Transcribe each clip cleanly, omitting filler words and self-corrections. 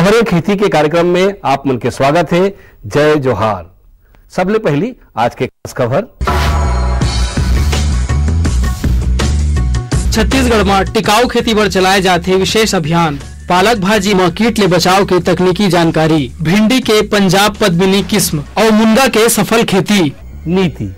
खबरें खेती के कार्यक्रम में आप मन के स्वागत है। जय जोहार। सबले पहली आज के खास खबर। छत्तीसगढ़ में टिकाऊ खेती पर चलाए जाते विशेष अभियान। पालक भाजी में कीट ले बचाव के तकनीकी जानकारी। भिंडी के पंजाब पद्मिनी किस्म और मुनगा के सफल खेती। नीति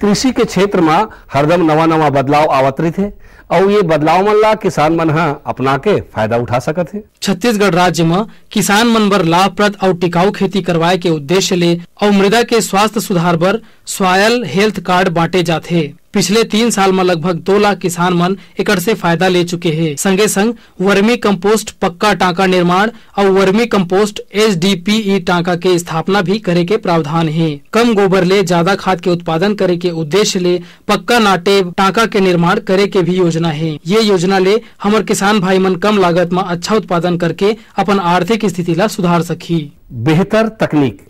कृषि के क्षेत्र में हरदम नवा बदलाव आवत रही और ये बदलाव मन ला किसान मन हा अपना के फायदा उठा सकत है। छत्तीसगढ़ राज्य में किसान मन बर लाभप्रद और टिकाऊ खेती करवाए के उद्देश्य ले और मृदा के स्वास्थ्य सुधार बर सॉयल हेल्थ कार्ड बांटे जाते। पिछले 3 साल में लगभग 2 लाख किसान मन एकड़ से फायदा ले चुके हैं। संगे संग वर्मी कंपोस्ट पक्का टांका निर्माण और वर्मी कंपोस्ट HDPE टांका के स्थापना भी करे के प्रावधान है। कम गोबर ले ज्यादा खाद के उत्पादन करे के उद्देश्य ले पक्का नाटे टांका के निर्माण करे के भी योजना है। ये योजना ले हमारे किसान भाई मन कम लागत में अच्छा उत्पादन करके अपन आर्थिक स्थिति ला सुधार सकी। बेहतर तकनीक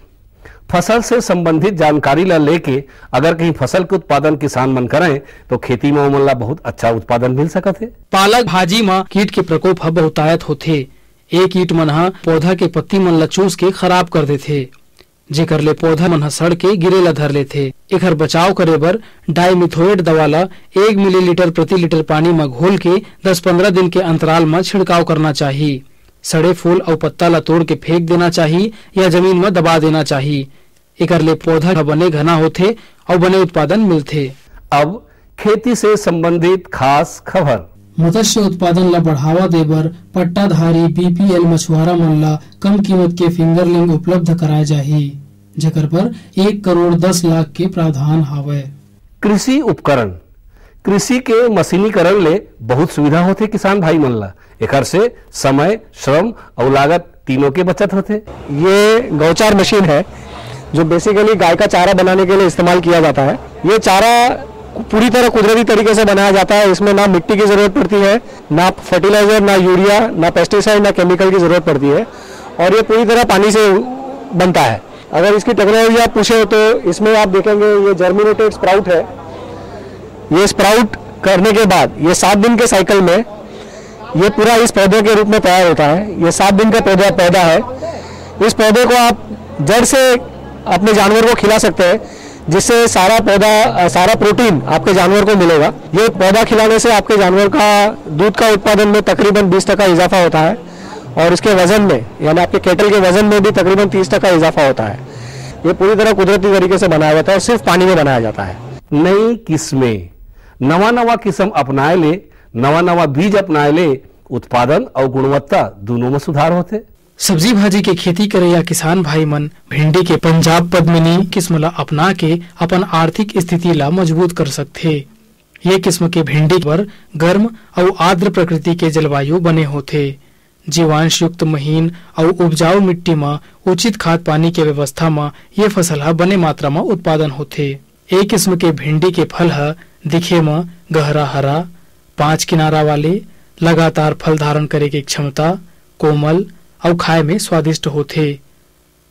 फसल से संबंधित जानकारी ला लेके अगर कहीं फसल के उत्पादन किसान मन करें तो खेती में ओमन ला बहुत अच्छा उत्पादन मिल सकत है। पालक भाजी में कीट के प्रकोप ह बहुतायत होथे। एक कीट मन ह पौधा के पत्ती मन ला चूस के खराब कर देथे, जेकर ले पौधा मन ह सड़ के गिरे ला धर लेथे। एकर बचाव करे बर डाइमिथोएट दवा ला 1 मिलीलीटर प्रति लीटर पानी में घोल के 10-15 दिन के अंतराल में छिड़काव करना चाहिए। सड़े फूल और पत्ता ला तोड़ के फेंक देना चाहिए या जमीन में दबा देना चाहिए। एकर ले पौधा बने घना होथे और बने उत्पादन मिलथे। अब खेती से संबंधित खास खबर। मत्स्य उत्पादन ला बढ़ावा देबर पट्टाधारी BPL मछुआरा मन ला कम कीमत के फिंगरलिंग उपलब्ध कराए जाही, जेकर पर 1 करोड़ 10 लाख के प्रावधान हावय। कृषि उपकरण कृषि के मशीनीकरण ले बहुत सुविधा होते किसान भाई मन ला। एकर से समय, श्रम और लागत तीनों के बचत होते। ये गौचार मशीन है जो बेसिकली गाय का चारा बनाने के लिए इस्तेमाल किया जाता है। ये चारा पूरी तरह कुदरती तरीके से बनाया जाता है। इसमें ना मिट्टी की जरूरत पड़ती है, ना फर्टिलाइजर, ना यूरिया, ना पेस्टिसाइड, ना केमिकल की जरूरत पड़ती है और ये पूरी तरह पानी से बनता है। अगर इसकी टेक्नोलॉजी आप पूछे तो इसमें आप देखेंगे ये जर्मिनेटेड स्प्राउट है। ये स्प्राउट करने के बाद ये 7 दिन के साइकिल में ये पूरा इस पौधे के रूप में तैयार होता है। ये 7 दिन का पौधा है। इस पौधे को आप जड़ से अपने जानवर को खिला सकते हैं, जिससे सारा प्रोटीन आपके जानवर को मिलेगा। ये पौधा खिलाने से आपके जानवर का दूध का उत्पादन में तकरीबन 20% इजाफा होता है और इसके वजन में यानी आपके कैटल के वजन में भी तकरीबन 30% इजाफा होता है। ये पूरी तरह कुदरती तरीके से बनाया जाता है और सिर्फ पानी में बनाया जाता है। नई किस्में नवा किस्म अपनाए ले, नवा बीज अपनाए ले, उत्पादन और गुणवत्ता दोनों में सुधार होते। सब्जी भाजी के खेती करे या किसान भाई मन भिंडी के पंजाब पद्मिनी किस्म ला अपना के अपन आर्थिक स्थिति ला मजबूत कर सकथे। ये किस्म के भिंडी पर गर्म और आर्द्र प्रकृति के जलवायु बने होथे। जीवांश युक्त महीन और उपजाऊ मिट्टी में उचित खाद पानी के व्यवस्था में ये फसल हा बने मात्रा में उत्पादन होथे। एक किस्म के भिंडी के फल हा दिखे में गहरा हरा, 5 किनारा वाले, लगातार फल धारण करे के क्षमता, कोमल और खाए में स्वादिष्ट होथे।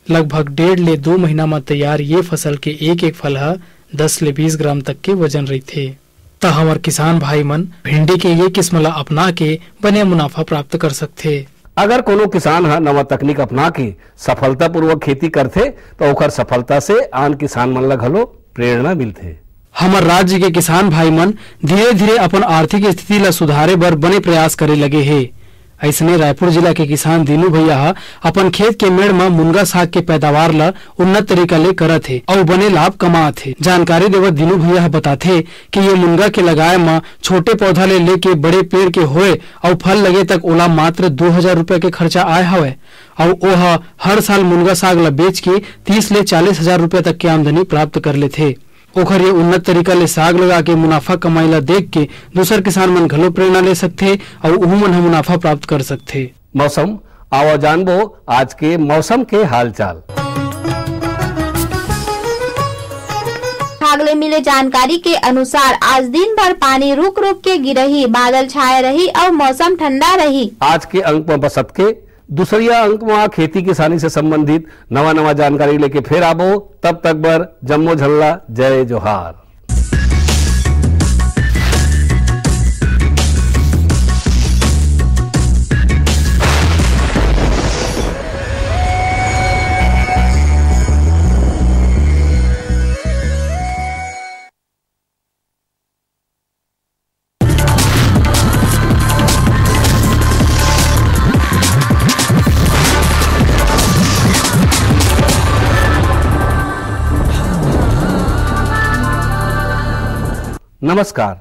लगभग 1.5 ले 2 महीना में तैयार ये फसल के एक फल हा 10 ले 20 ग्राम तक के वजन रहथे। त हमार किसान भाई मन भिंडी के ये किस्म ला अपना के बने मुनाफा प्राप्त कर सकथे। अगर कोनो किसान हा नवा तकनीक अपना के सफलता पूर्वक खेती करथे तो ओकर सफलता से आन किसान मन ला घलो प्रेरणा मिलथे। हमार राज्य के किसान भाई मन धीरे धीरे अपन आर्थिक स्थिति ला सुधारे बर बने प्रयास करे लगे हे। ऐसने रायपुर जिला के किसान दीनू भैया अपन खेत के मेड़ में मुनगा साग के पैदावार ला उन्नत तरीका ले करत है और बने लाभ कमात है। जानकारी देवत दीनू भैया बताथे कि ये मुनगा के लगाए में छोटे पौधा ले लेके बड़े पेड़ के होए और फल लगे तक ओला मात्र 2000 रुपए के खर्चा आए हवे और ओहा हर साल मुनगा साग ला बेच के 30 ले 40 हजार रुपए तक की आमदनी प्राप्त कर लेथे। ओखर ये उन्नत तरीका ले साग लगा के मुनाफा कमाई ला देख के दूसर किसान मन घलो प्रेरणा ले सकथे और उहु मन ह मुनाफा प्राप्त कर सकथे। मौसम आओ जानबो आज के मौसम के हालचाल। भागले मिले जानकारी के अनुसार आज दिन भर पानी रुक रुक के गिरही, बादल छाए रही और मौसम ठंडा रही। आज के अंक में बसत के दूसरिया अंक में खेती किसानी से संबंधित नवा जानकारी लेके फिर आबो। तब तक बर जम्मो झल्ला जय जोहार। नमस्कार,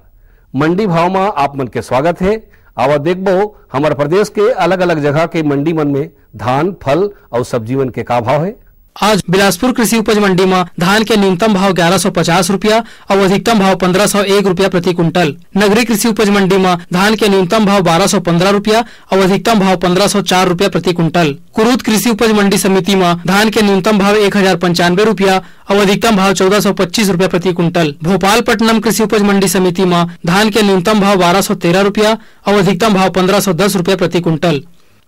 मंडी भाव में आप मन के स्वागत है। आवा देखबो हमारे प्रदेश के अलग अलग जगह के मंडी मन में धान, फल और सब्जी मन के का भाव है। आज बिलासपुर कृषि उपज मंडी में धान के न्यूनतम भाव 1150 रुपया और अधिकतम भाव 1501 रुपया प्रति कुंटल। नगरीय कृषि उपज मंडी में धान के न्यूनतम भाव 1215 रुपया और अधिकतम भाव 1504 रुपया प्रति कुंटल। कुरूद कृषि उपज मंडी समिति में धान के न्यूनतम भाव 1095 रुपया और अधिकतम भाव 1425 रुपया प्रति कुंटल। भोपालपट्टनम कृषि उपज मंडी समिति में धान के न्यूनतम भाव 1213 रुपया और अधिकतम भाव 1510 रुपया प्रति कुंटल।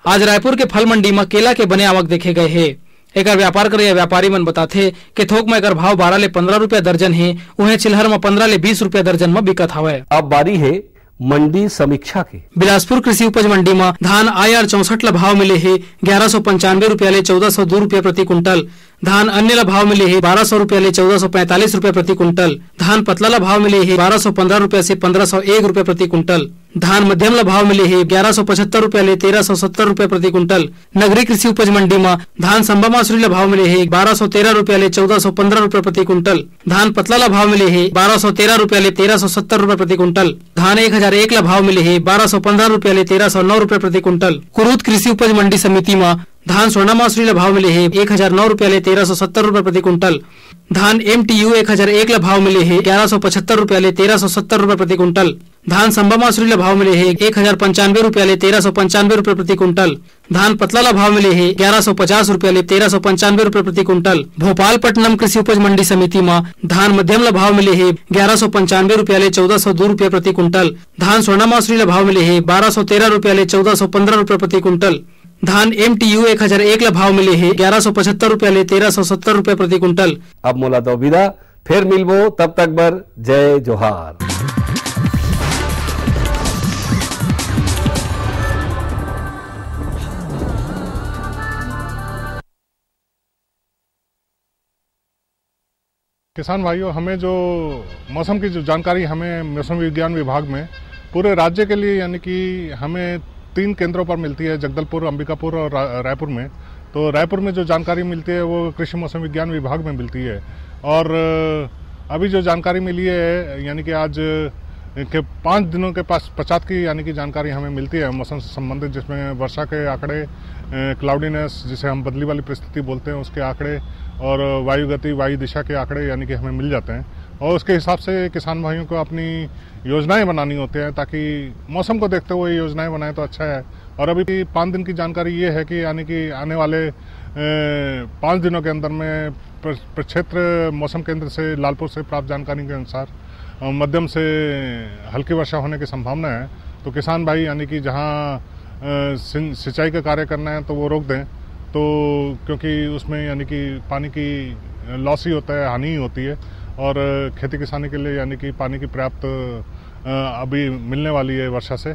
आज रायपुर के फल मंडी में केला के बने आवक देखे गए है। एक व्यापार करे व्यापारी मन बताथे कि थोक में अगर भाव 12 ले 15 रुपया दर्जन है, उन्हें चिल्हर में 15 ले 20 रुपया दर्जन में बिकत हवे। अब बारी है मंडी समीक्षा की। बिलासपुर कृषि उपज मंडी में धान IR 64 ला भाव मिले है 1195 रुपया ले 1402 रुपया प्रति कुंटल। धान अन्य ला भाव मिले है 1200 रुपया ले 1445 रुपया प्रति कुंटल। धान पतला ला भाव मिले है 1215 रुपया से 1501 रुपया प्रति कुंटल। धान मध्यम ला भाव मिले है 1175 रुपया ले 1370 रुपया प्रति कुंटल। नगरीय कृषि उपज मंडी में धान संबा मासुरी ला भाव मिले है 1213 रुपया ले 1415 रुपया प्रति कुंटल। धान पतला ला भाव मिले है 1213 रुपया ले 1370 रुपया प्रति कुंटल। धान 1001 ला भाव मिले है 1215 रुपया ले 1309 रुपया प्रति कुंटल। कुरूद कृषि उपज मंडी समिति में धान स्वर्णा मासुरी ला भाव मिले है 1009 रुपया ले 1370 रुपया प्रति कुंटल। धान MTU 1001 ला भाव मिले है 1175 रुपया ले 1370 रुपया प्रति कुंटल। धान संबा मासुरी ला भाव मिले है 1095 रुपया ले 1395 रुपया प्रति कुंटल। धान पतला ला भाव मिले है 1150 रुपया ले 1395 रुपया प्रति कुंटल। भोपालपट्टनम कृषि उपज मंडी समिति में धान मध्यम ला भाव मिले है 1195 रुपया ले 1402 रुपया प्रति कुंटल। धान स्वर्णा मासुरी ला भाव मिले है 1213 रुपया ले 1415 रुपया प्रति कुंटल। धान MTU 1001 ला भाव मिले है 1175 रुपया ले 1370 रुपया प्रति कुंटल। अब मोला दो विदा, फिर मिलबो, तब तक बर जय जोहार। किसान भाइयों, हमें जो मौसम की जो जानकारी हमें मौसम विज्ञान विभाग में पूरे राज्य के लिए यानी कि हमें 3 केंद्रों पर मिलती है, जगदलपुर, अंबिकापुर और रायपुर में। तो रायपुर में जो जानकारी मिलती है वो कृषि मौसम विज्ञान विभाग में मिलती है। और अभी जो जानकारी मिली है यानी कि आज के 5 दिनों के पश्चात की यानी कि जानकारी हमें मिलती है मौसम से संबंधित, जिसमें वर्षा के आंकड़े, क्लाउडीनेस जिसे हम बदली वाली परिस्थिति बोलते हैं उसके आंकड़े, और वायु गति, वायु दिशा के आंकड़े यानी कि हमें मिल जाते हैं। और उसके हिसाब से किसान भाइयों को अपनी योजनाएं बनानी होती हैं, ताकि मौसम को देखते हुए योजनाएं बनाएं तो अच्छा है। और अभी 5 दिन की जानकारी ये है कि यानी कि आने वाले 5 दिनों के अंदर में प्रक्षेत्र मौसम केंद्र से लालपुर से प्राप्त जानकारी के अनुसार मध्यम से हल्की वर्षा होने की संभावना है। तो किसान भाई यानी कि जहाँ सिंचाई का कार्य करना है तो वो रोक दें, तो क्योंकि उसमें यानी कि पानी की लॉस ही होता है, हानि ही होती है। और खेती किसानी के लिए यानी कि पानी की पर्याप्त अभी मिलने वाली है वर्षा से।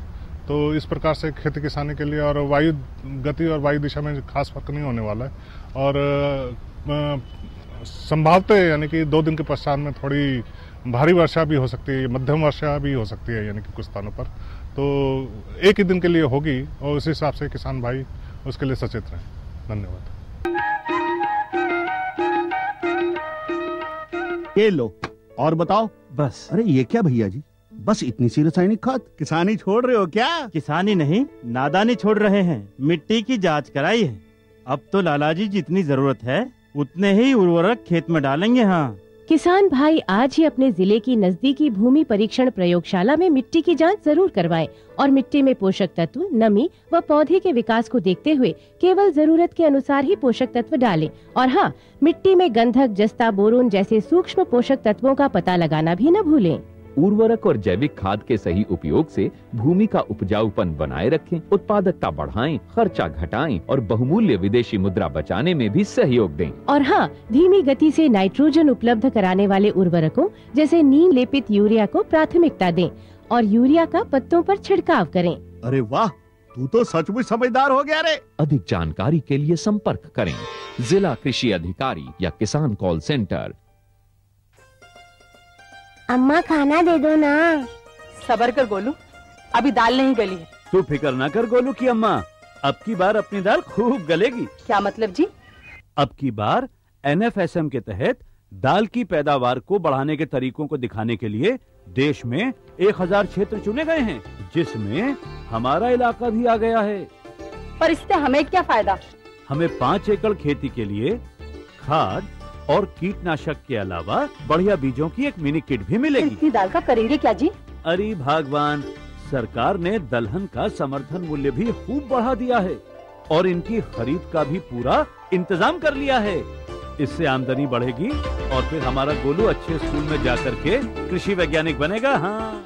तो इस प्रकार से खेती किसानी के लिए और वायु गति और वायु दिशा में खास फर्क नहीं होने वाला है। और संभावते यानी कि 2 दिन के पश्चात में थोड़ी भारी वर्षा भी हो सकती है, मध्यम वर्षा भी हो सकती है यानी कि कुछ स्थानों पर। तो एक ही दिन के लिए होगी और उस हिसाब से किसान भाई उसके लिए सचेत रहें। धन्यवाद। ये लो और बताओ। बस। अरे ये क्या भैया जी, बस इतनी सी रासायनिक खाद? किसानी छोड़ रहे हो क्या? किसानी नहीं, नादानी छोड़ रहे हैं। मिट्टी की जांच कराई है, अब तो लालाजी जितनी जरूरत है उतने ही उर्वरक खेत में डालेंगे। हाँ किसान भाई आज ही अपने जिले की नजदीकी भूमि परीक्षण प्रयोगशाला में मिट्टी की जांच जरूर करवाएं और मिट्टी में पोषक तत्व, नमी व पौधे के विकास को देखते हुए केवल जरूरत के अनुसार ही पोषक तत्व डालें। और हाँ, मिट्टी में गंधक, जस्ता, बोरोन जैसे सूक्ष्म पोषक तत्वों का पता लगाना भी न भूलें। उर्वरक और जैविक खाद के सही उपयोग से भूमि का उपजाऊपन बनाए रखें, उत्पादकता बढ़ाएं, खर्चा घटाएं और बहुमूल्य विदेशी मुद्रा बचाने में भी सहयोग दें। और हाँ, धीमी गति से नाइट्रोजन उपलब्ध कराने वाले उर्वरकों जैसे नीम लेपित यूरिया को प्राथमिकता दें और यूरिया का पत्तों पर छिड़काव करें। अरे वाह, तू तो सचमुच समझदार हो गया रे। अधिक जानकारी के लिए संपर्क करें जिला कृषि अधिकारी या किसान कॉल सेंटर। अम्मा खाना दे दो ना। सबर कर गोलू, अभी दाल नहीं गली है। तू फिक्र ना कर गोलू की अम्मा, अब की बार अपनी दाल खूब गलेगी। क्या मतलब जी? अब की बार NFSM के तहत दाल की पैदावार को बढ़ाने के तरीकों को दिखाने के लिए देश में 1000 क्षेत्र चुने गए हैं, जिसमें हमारा इलाका भी आ गया है। पर इससे हमें क्या फायदा? हमें 5 एकड़ खेती के लिए खाद और कीटनाशक के अलावा बढ़िया बीजों की एक मिनी किट भी मिलेगी। इतनी दाल का करेंगे क्या जी? अरे भगवान, सरकार ने दलहन का समर्थन मूल्य भी खूब बढ़ा दिया है और इनकी खरीद का भी पूरा इंतजाम कर लिया है। इससे आमदनी बढ़ेगी और फिर हमारा गोलू अच्छे स्कूल में जाकर के कृषि वैज्ञानिक बनेगा। हाँ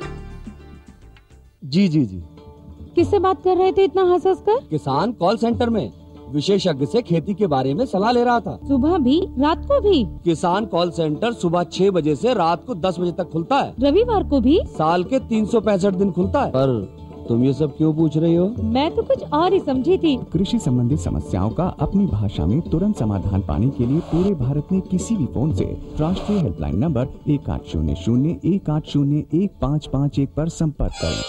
जी जी जी। किससे बात कर रहे थे इतना हंस हंस कर? किसान कॉल सेंटर में विशेषज्ञ से खेती के बारे में सलाह ले रहा था। सुबह भी रात को भी? किसान कॉल सेंटर सुबह 6 बजे से रात को 10 बजे तक खुलता है। रविवार को भी? साल के 365 दिन खुलता है। पर तुम ये सब क्यों पूछ रही हो? मैं तो कुछ और ही समझी थी। कृषि संबंधी समस्याओं का अपनी भाषा में तुरंत समाधान पाने के लिए पूरे भारत में किसी भी फोन से राष्ट्रीय हेल्पलाइन नंबर 1800-180-1551 पर संपर्क करें।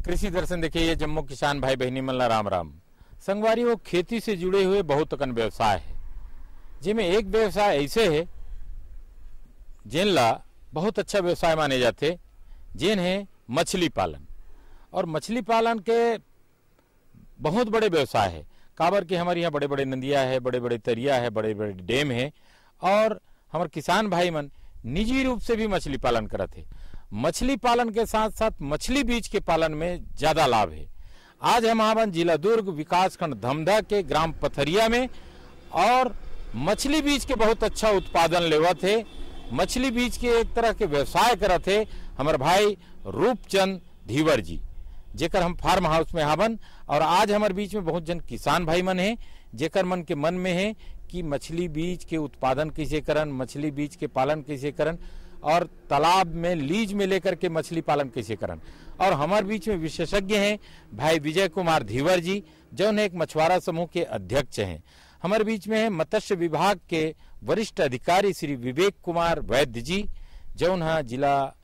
कृषि दर्शन देखिए, ये जम्मू किसान भाई बहनी मल्ला राम राम। संगवारी वो खेती से जुड़े हुए बहुत अकन व्यवसाय है, जिनमें एक व्यवसाय ऐसे है जिनला बहुत अच्छा व्यवसाय माने जाते, जिन है मछली पालन। और मछली पालन के बहुत बड़े व्यवसाय है, काबर के हमारे यहाँ बड़े बड़े नदियाँ है, बड़े बड़े तरिया है, बड़े बड़े डैम है, और हमारे किसान भाई मन निजी रूप से भी मछली पालन करते। मछली पालन के साथ साथ मछली बीज के पालन में ज्यादा लाभ है। आज हम आवन जिला दुर्ग विकासखंड धमधा के ग्राम पथरिया में, और मछली बीज के बहुत अच्छा उत्पादन लेवत है। मछली बीज के एक तरह के व्यवसाय करत है हमारे भाई रूपचंद धीवर जी, जेकर हम फार्म हाउस में हावन। और आज हमारे बीच में बहुत जन किसान भाई मन है, जेकर मन के मन में है कि मछली बीज के उत्पादन कैसे करन, मछली बीज के पालन कैसे करन, और तालाब में लीज में लेकर के मछली पालन कैसे करन। और हमारे बीच में विशेषज्ञ हैं भाई विजय कुमार धीवर जी, जो एक मछुआरा समूह के अध्यक्ष हैं। हमारे बीच में है मत्स्य विभाग के वरिष्ठ अधिकारी श्री विवेक कुमार वैद्य जी, जो जिला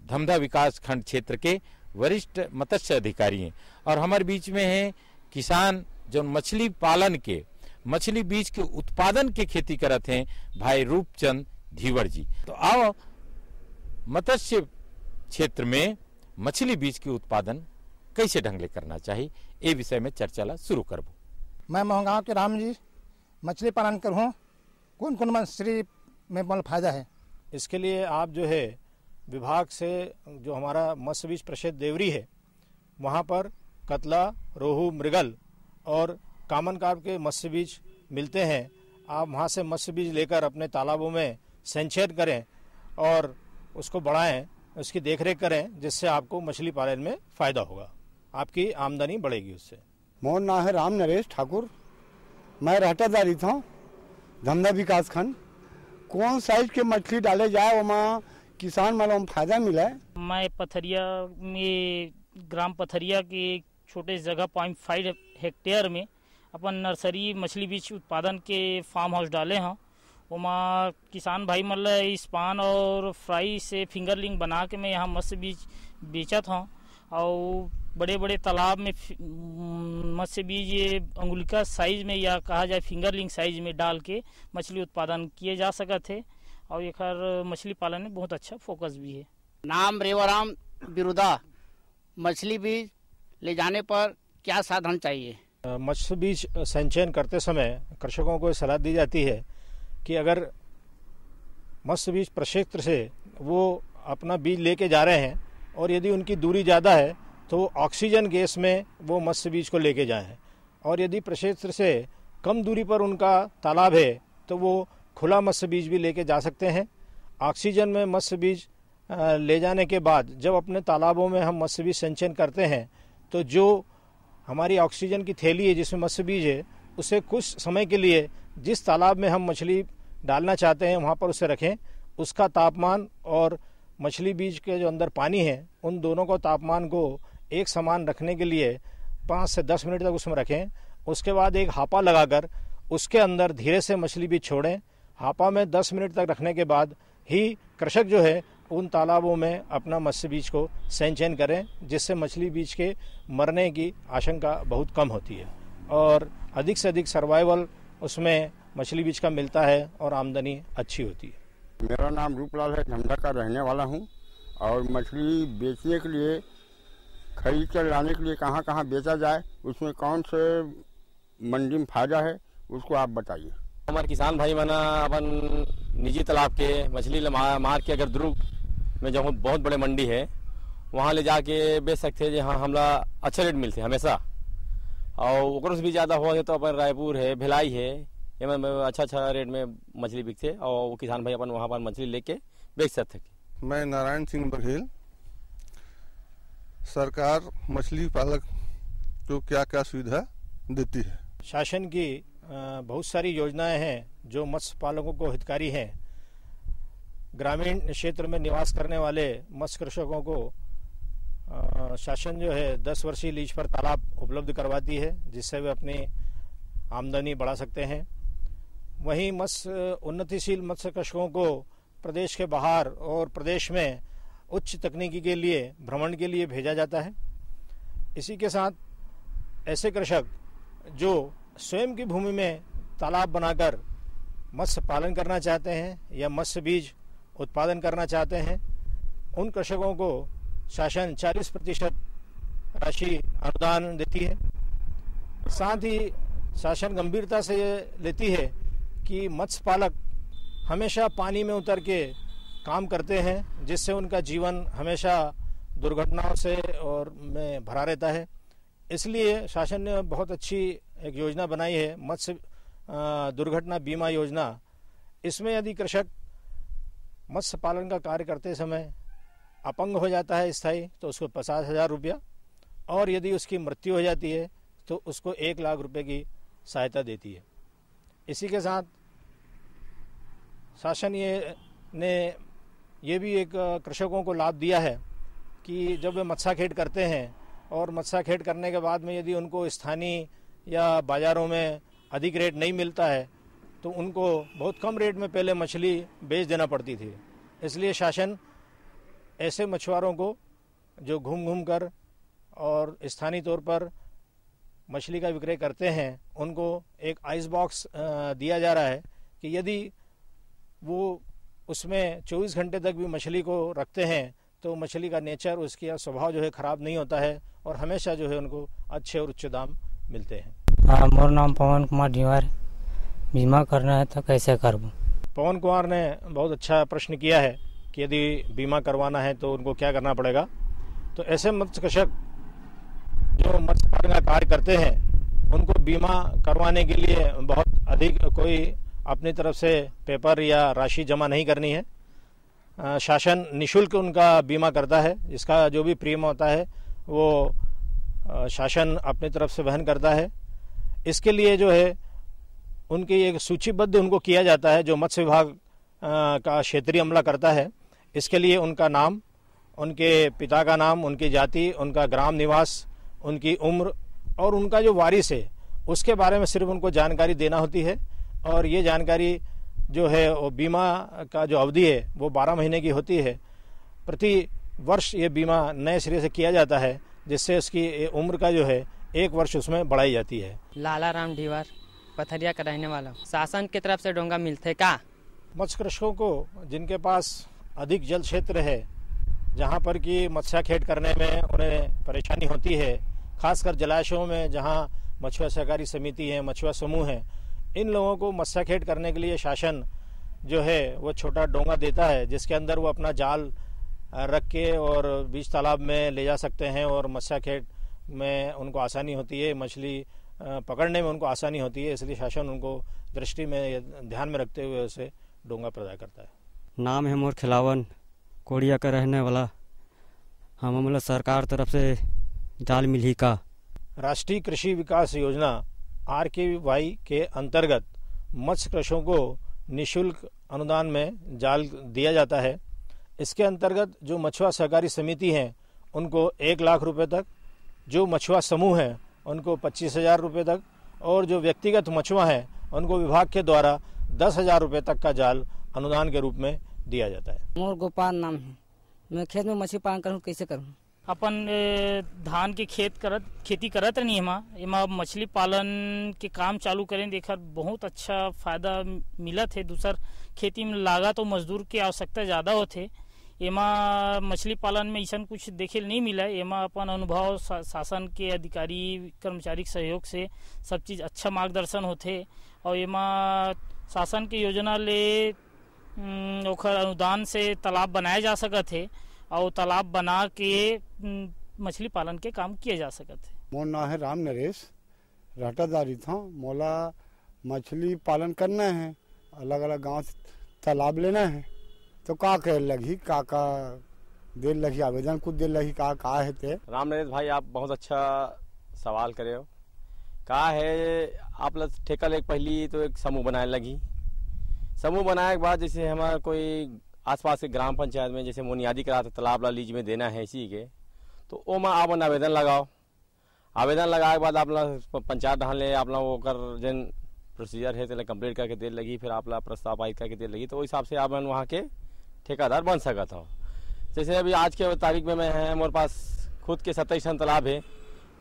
धमधा विकास खंड क्षेत्र के वरिष्ठ मत्स्य अधिकारी हैं। और हमारे बीच में है किसान जो मछली पालन के, मछली बीज के उत्पादन के खेती करते हैं, भाई रूपचंद धीवर जी। तो आओ मत्स्य क्षेत्र में मछली बीज के उत्पादन कैसे ढंग करना चाहिए, ये विषय में चर्चा ला शुरू करबो। मैं मोहगांव के राम जी मछली पालन करूँ, कौन कौन मछली में मतलब फायदा है? इसके लिए आप जो है विभाग से जो हमारा मत्स्य बीज परिषद देवरी है, वहाँ पर कतला, रोहू, मृगल और कामन कार्प के मत्स्य बीज मिलते हैं। आप वहाँ से मत्स्य बीज लेकर अपने तालाबों में संचयन करें और उसको बढ़ाएं, उसकी देखरेख करें, जिससे आपको मछली पालन में फ़ायदा होगा, आपकी आमदनी बढ़ेगी उससे। मोर नाम है राम नरेश ठाकुर, मैं रहतादारी था धमधा विकास खंड। कौन साइज के मछली डाले जाए वहाँ किसान वालों फायदा मिला है? मैं पथरिया में, ग्राम पथरिया के एक छोटे जगह 0.5 हेक्टेयर में अपन नर्सरी मछली बीज उत्पादन के फार्म हाउस डाले हैं। वहाँ किसान भाई मतलब स्पान और फ्राई से फिंगरलिंग बना के मैं यहाँ मत्स्य बीज बेचत हूँ। और बड़े बड़े तालाब में मत्स्य बीज ये अंगुलिका साइज में या कहा जाए फिंगरलिंग साइज में डाल के मछली उत्पादन किए जा सकते थे। और एक मछली पालन में बहुत अच्छा फोकस भी है। नाम रेवाराम बिरुदा। मछली बीज ले जाने पर क्या साधन चाहिए? मत्स्य बीज संचयन करते समय कृषकों को सलाह दी जाती है कि अगर मत्स्य बीज प्रक्षेत्र से वो अपना बीज लेके जा रहे हैं और यदि उनकी दूरी ज़्यादा है तो ऑक्सीजन गैस में वो मत्स्य बीज को लेके जाएं, और यदि प्रक्षेत्र से कम दूरी पर उनका तालाब है तो वो खुला मत्स्य बीज भी लेके जा सकते हैं। ऑक्सीजन में मत्स्य बीज ले जाने के बाद जब अपने तालाबों में हम मत्स्य बीज संचयन करते हैं तो जो हमारी ऑक्सीजन की थैली है जिसमें मत्स्य बीज है, उसे कुछ समय के लिए जिस तालाब में हम मछली डालना चाहते हैं वहाँ पर उसे रखें। उसका तापमान और मछली बीज के जो अंदर पानी है उन दोनों को तापमान को एक समान रखने के लिए 5 से 10 मिनट तक उसमें रखें। उसके बाद एक हापा लगाकर उसके अंदर धीरे से मछली बीज छोड़ें। हापा में 10 मिनट तक रखने के बाद ही कृषक जो है उन तालाबों में अपना मत्स्य बीज को संचयन करें, जिससे मछली बीज के मरने की आशंका बहुत कम होती है और अधिक से अधिक सर्वाइवल उसमें मछली बीज का मिलता है और आमदनी अच्छी होती है। मेरा नाम रूपलाल है, धमधा का रहने वाला हूँ और मछली बेचने के लिए खरीद कर लाने के लिए कहाँ कहाँ बेचा जाए, उसमें कौन से मंडी में फायदा है, उसको आप बताइए। हमारे किसान भाई बना अपन निजी तालाब के मछली मार के अगर दुर्ग में जो बहुत बड़े मंडी है वहाँ ले जाके बेच सकते हैं, जहाँ हमला अच्छे रेट मिलते हमेशा, और ओकरों से भी ज़्यादा हो तो अपन रायपुर है, भिलाई है, ये में अच्छा रेट में मछली बिकते और वो किसान भाई अपन वहाँ पर मछली लेके बेच सकते। मैं नारायण सिंह बघेल। सरकार मछली पालक को क्या क्या सुविधा देती है? शासन की बहुत सारी योजनाएं हैं जो मत्स्य पालकों को हितकारी हैं। ग्रामीण क्षेत्र में निवास करने वाले मत्स्य कृषकों को शासन जो है 10 वर्षीय लीज पर तालाब उपलब्ध करवाती है, जिससे वे अपनी आमदनी बढ़ा सकते हैं। वहीं उन्नतिशील मत्स्य कृषकों को प्रदेश के बाहर और प्रदेश में उच्च तकनीकी के लिए भ्रमण के लिए भेजा जाता है। इसी के साथ ऐसे कृषक जो स्वयं की भूमि में तालाब बनाकर मत्स्य पालन करना चाहते हैं या मत्स्य बीज उत्पादन करना चाहते हैं, उन कृषकों को शासन 40% राशि अनुदान देती है। साथ ही शासन गंभीरता से लेती है कि मत्स्य पालक हमेशा पानी में उतर के काम करते हैं, जिससे उनका जीवन हमेशा दुर्घटनाओं से और में भरा रहता है। इसलिए शासन ने बहुत अच्छी एक योजना बनाई है, मत्स्य दुर्घटना बीमा योजना। इसमें यदि कृषक मत्स्य पालन का कार्य करते समय अपंग हो जाता है स्थायी, तो उसको 50,000 रुपया, और यदि उसकी मृत्यु हो जाती है तो उसको 1 लाख रुपए की सहायता देती है। इसी के साथ शासन ये भी एक कृषकों को लाभ दिया है कि जब वे मत्स्याखेट करते हैं और मत्स्याखेट करने के बाद में यदि उनको स्थानीय या बाज़ारों में अधिक रेट नहीं मिलता है तो उनको बहुत कम रेट में पहले मछली बेच देना पड़ती थी। इसलिए शासन ऐसे मछुआरों को जो घूम कर और स्थानीय तौर पर मछली का विक्रय करते हैं, उनको एक आइस बॉक्स दिया जा रहा है कि यदि वो उसमें 24 घंटे तक भी मछली को रखते हैं तो मछली का नेचर, उसका स्वभाव जो है ख़राब नहीं होता है और हमेशा जो है उनको अच्छे और उच्च दाम मिलते हैं। हाँ, मोर नाम पवन कुमार दीवार। बीमा करना है तो कैसे करबो? पवन कुमार ने बहुत अच्छा प्रश्न किया है कि यदि बीमा करवाना है तो उनको क्या करना पड़ेगा। तो ऐसे मत्स्य कृषक जो मत्स्य पालन का कार्य करते हैं, उनको बीमा करवाने के लिए बहुत अधिक कोई अपनी तरफ से पेपर या राशि जमा नहीं करनी है। शासन निःशुल्क उनका बीमा करता है। इसका जो भी प्रीमियम होता है वो शासन अपनी तरफ से वहन करता है। इसके लिए जो है उनकी एक सूचीबद्ध उनको किया जाता है, जो मत्स्य विभाग का क्षेत्रीय अमला करता है। इसके लिए उनका नाम, उनके पिता का नाम, उनकी जाति, उनका ग्राम निवास, उनकी उम्र और उनका जो वारिस है उसके बारे में सिर्फ उनको जानकारी देना होती है। और ये जानकारी जो है वो बीमा का जो अवधि है वो 12 महीने की होती है। प्रति वर्ष ये बीमा नए सिरे से किया जाता है, जिससे उसकी उम्र का जो है 1 वर्ष उसमें बढ़ाई जाती है। लाला राम ढीवर, पथरिया का रहने वाला। शासन की तरफ से डोंगा मिलते का? मत्स्य कृषकों को जिनके पास अधिक जल क्षेत्र है, जहाँ पर कि मत्स्याखेट करने में उन्हें परेशानी होती है, खासकर जलाशयों में जहाँ मछुआ सहकारी समिति है, मछुआ समूह है, इन लोगों को मत्स्याखेट करने के लिए शासन जो है वो छोटा डोंगा देता है, जिसके अंदर वो अपना जाल रख के और बीच तालाब में ले जा सकते हैं और मत्स्याखेट में उनको आसानी होती है, मछली पकड़ने में उनको आसानी होती है। इसलिए शासन उनको दृष्टि में ध्यान में रखते हुए उसे डोंगा प्रदान करता है। नाम है मोर खिलावन, कोड़िया का रहने वाला। हम मतलब सरकार तरफ से जाल मिली का? राष्ट्रीय कृषि विकास योजना RKVY के अंतर्गत मत्स्य कृषकों को निःशुल्क अनुदान में जाल दिया जाता है। इसके अंतर्गत जो मछुआ सहकारी समिति हैं उनको 1 लाख रुपए तक, जो मछुआ समूह हैं उनको 25,000 रुपये तक, और जो व्यक्तिगत मछुआ हैं उनको विभाग के द्वारा 10,000 रुपये तक का जाल अनुदान के रूप में दिया जाता है। मोर गोपाल नाम है। मैं खेत में मछली पालन करूँ, कैसे करूँ? अपन धान के खेती करत रहनी एमा मछली पालन के काम चालू करें देखकर बहुत अच्छा फायदा मिलत है। दूसर खेती में लागत और मजदूर की आवश्यकता ज़्यादा होते, एमा मछली पालन में ऐसा कुछ देखे नहीं मिला। एमा अपन अनुभव शासन के अधिकारी कर्मचारी के सहयोग से सब चीज़ अच्छा मार्गदर्शन होते और एमा शासन के योजना ले ओखर अनुदान से तालाब बनाए जा सकत है और तालाब बना के मछली पालन के काम किए जा सकते हैं। मोर नाम है राम नरेश, रहटादारी था। मोला मछली पालन करना है, अलग अलग गांव से तालाब लेना है, तो का कर लगी, का देर लगी, आवेदन कुछ देर लगी, का है ते? राम नरेश भाई, आप बहुत अच्छा सवाल करे हो। का है आप लोग ठेका ले पहली तो एक समूह बनाए लगी। समूह बनाए के बाद जैसे हमारा कोई आसपास के ग्राम पंचायत में जैसे बुनियादी करा तालाब ला लीज में देना है इसी के, तो वो में आप आवेदन लगाओ। आवेदन लगाए के बाद आप पंचायत ढाल ले आप ओकर जन प्रोसीजर है तो कंप्लीट करके देर लगी, फिर आप प्रस्ताव पारित करके देर लगी, तो उस हिसाब से आप वहाँ के ठेकेदार बन सकता हो। जैसे अभी आज के तारीख में मैं है मोरे पास खुद के 27 टन तालाब है,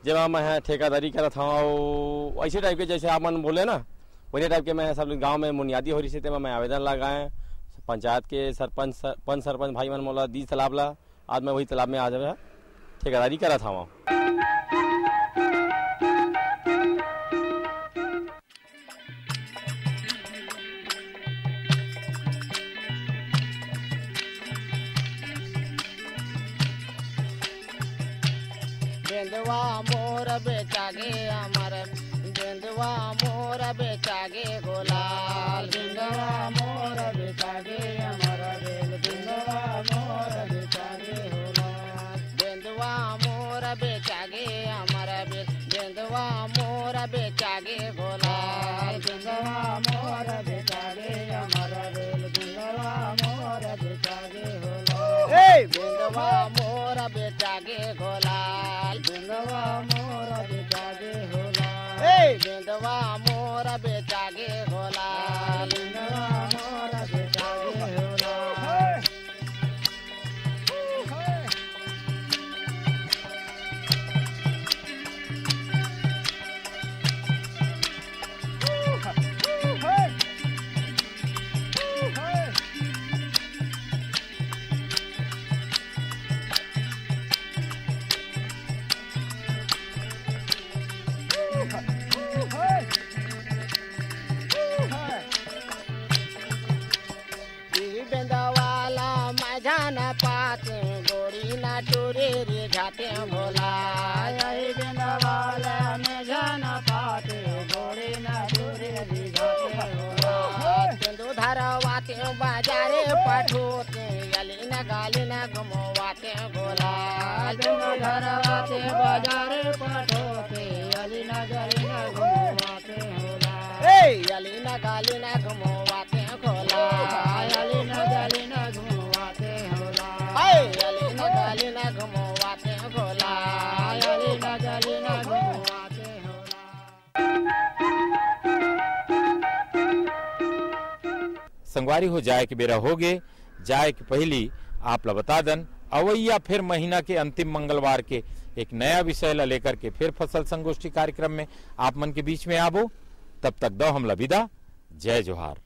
जब मैं ठेकेदारी करता हूँ ऐसे टाइप के जैसे आप मन बोले ना वही टाइप के मैं सब गांव में बुनियादी हो रही थी, मैं आवेदन लगाए पंचायत के सरपंच भाई मन मोला दी तालाब ला, आज मैं वही तालाब में आज ठेकेदारी करा था वहाँ। गेंदवा मोर बेचागे अमर, गेंदवा मोर बेचागे गोलाल, गेंदवा मोर बेचागे अमर बेल, गेंदवा मोर बेचागे गोलाल, गेंदवा मोर बेचागे अमर बेल, गेंदवा मोर बेचागे गोलाल, गेंदवा मोर बेचागे अमर बेल, गेंदवा मोर बेचागे गोलाल, गेंदवा मोर बेचागे गोलाल, गेंदवा मोर बेचागे गोलाल, गेंदवा मोर बेचागे गोलाल, गेंदवा मोर बेचागे गोलाल। बेंदवाला माझा न पाते गोरी ना टोरे रे घाटे भोला, बेंदवाला माझा न पाते गोरी ना टोरे रे घाटे भोला, तेंदु धरवाते बाजारे पाठोते गली न गाली न गमवाते गोला, तेंदु धरवाते बाजारे पाठोते गली न गाली न गमवाते गोला, गली न गाली न गमवाते गोला, गली न गाली न गमवाते गोला, गली न गाली न गमवाते गोला, गली न गाली न गमवाते संगवारी हो जाए के बेरा होगे, जाए के पहली आप ला बता दन अवैया फिर महीना के अंतिम मंगलवार के एक नया विषय ला लेकर के फिर फसल संगोष्ठी कार्यक्रम में आप मन के बीच में आबो। तब तक दो हमला विदा, जय जोहार।